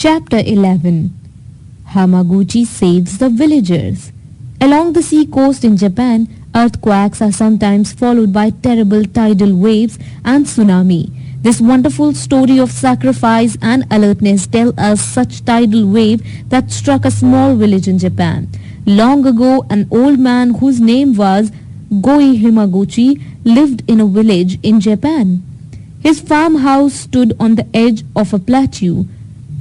Chapter 11. Hamaguchi saves the villagers. Along the sea coast in Japan, earthquakes are sometimes followed by terrible tidal waves and tsunami. This wonderful story of sacrifice and alertness tells us such tidal wave that struck a small village in Japan. Long ago, an old man whose name was Goi Hamaguchi lived in a village in Japan. His farmhouse stood on the edge of a plateau,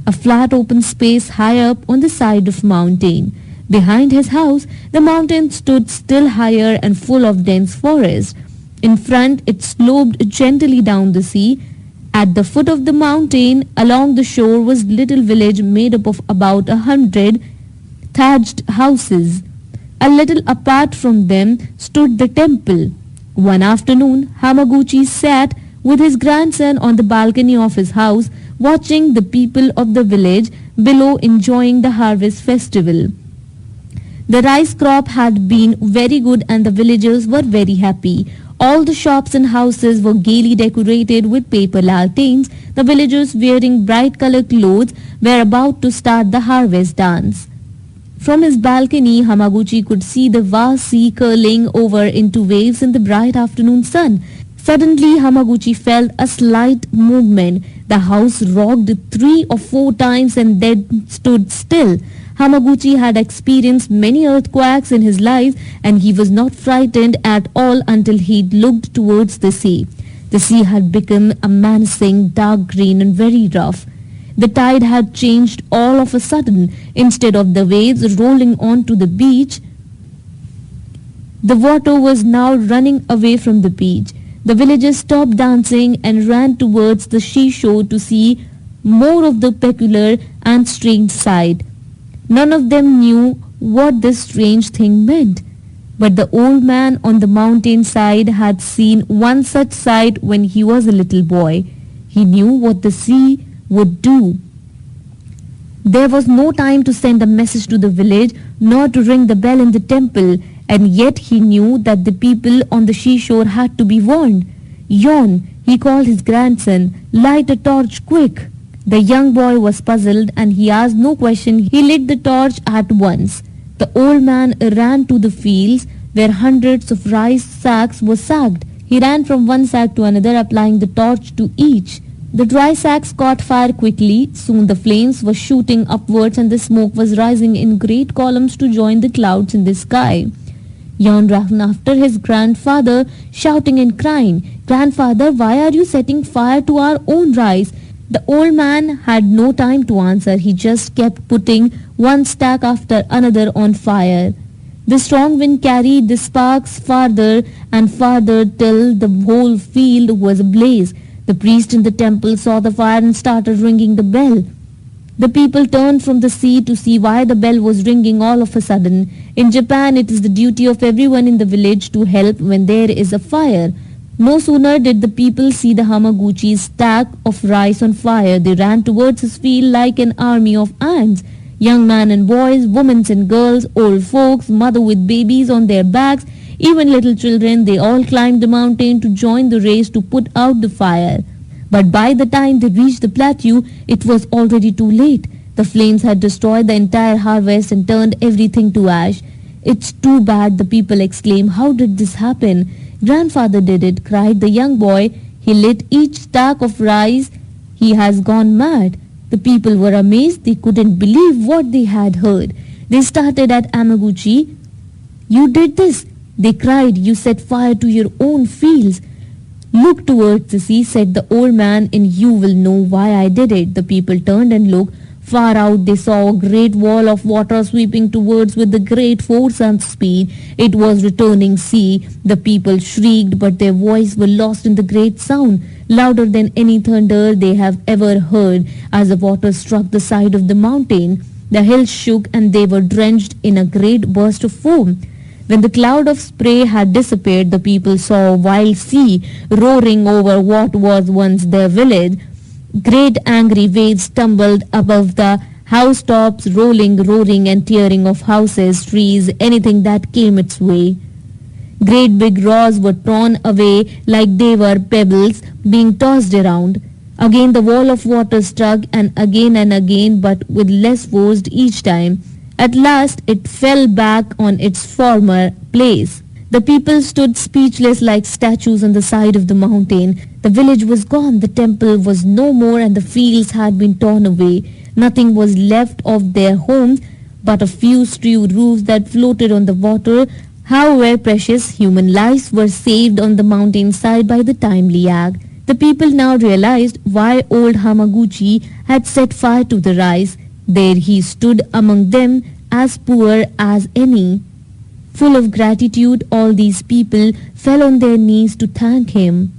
a flat open space high up on the side of a mountain. Behind his house, the mountain stood still higher and full of dense forest. In front, it sloped gently down the sea. At the foot of the mountain, along the shore, was a little village made up of about 100 thatched houses. A little apart from them stood the temple. One afternoon, Hamaguchi sat with his grandson on the balcony of his house, watching the people of the village below enjoying the harvest festival. The rice crop had been very good and the villagers were very happy. All the shops and houses were gaily decorated with paper lanterns. The villagers wearing bright colored clothes were about to start the harvest dance. From his balcony, Hamaguchi could see the vast sea curling over into waves in the bright afternoon sun. Suddenly, Hamaguchi felt a slight movement. The house rocked 3 or 4 times and then stood still. Hamaguchi had experienced many earthquakes in his life and he was not frightened at all until he looked towards the sea. The sea had become a menacing, dark green and very rough. The tide had changed all of a sudden. Instead of the waves rolling onto the beach, the water was now running away from the beach. The villagers stopped dancing and ran towards the seashore to see more of the peculiar and strange sight. None of them knew what this strange thing meant, but the old man on the mountain side had seen one such sight when he was a little boy. He knew what the sea would do. There was no time to send a message to the village nor to ring the bell in the temple, and yet he knew that the people on the seashore had to be warned. Yon, he called his grandson, light a torch quick. The young boy was puzzled and he asked no question. He lit the torch at once. The old man ran to the fields where hundreds of rice sacks were sacked. He ran from one sack to another, applying the torch to each. The dry sacks caught fire quickly. Soon the flames were shooting upwards and the smoke was rising in great columns to join the clouds in the sky. Jan ran after his grandfather, shouting and crying, "Grandfather, why are you setting fire to our own rice?" The old man had no time to answer. He just kept putting one stack after another on fire. The strong wind carried the sparks farther and farther till the whole field was ablaze. The priest in the temple saw the fire and started ringing the bell. The people turned from the sea to see why the bell was ringing all of a sudden. In Japan, it is the duty of everyone in the village to help when there is a fire. No sooner did the people see the Hamaguchi's stack of rice on fire, they ran towards his field like an army of ants. Young men and boys, women and girls, old folks, mother with babies on their backs, even little children, they all climbed the mountain to join the race to put out the fire. But by the time they reached the plateau, it was already too late. The flames had destroyed the entire harvest and turned everything to ash. "It's too bad," the people exclaimed. "How did this happen?" "Grandfather did it," cried the young boy. "He lit each stack of rice. He has gone mad." The people were amazed. They couldn't believe what they had heard. They started at Hamaguchi. "You did this," they cried. "You set fire to your own fields." "Look towards the sea," said the old man, "and you will know why I did it." The people turned and looked. Far out they saw a great wall of water sweeping towards with a great force and speed. It was returning sea. The people shrieked, but their voices were lost in the great sound, louder than any thunder they have ever heard. As the water struck the side of the mountain, the hills shook and they were drenched in a great burst of foam. When the cloud of spray had disappeared, the people saw a wild sea roaring over what was once their village. Great angry waves tumbled above the housetops, rolling, roaring and tearing of houses, trees, anything that came its way. Great big rocks were torn away like they were pebbles being tossed around. Again the wall of water struck and again, but with less force each time. At last it fell back on its former place. The people stood speechless like statues on the side of the mountain. The village was gone, the temple was no more, and the fields had been torn away. Nothing was left of their homes but a few straw roofs that floated on the water. However, precious human lives were saved on the mountainside by the timely act. The people now realized why old Hamaguchi had set fire to the rice. There he stood among them, as poor as any. Full of gratitude, all these people fell on their knees to thank him.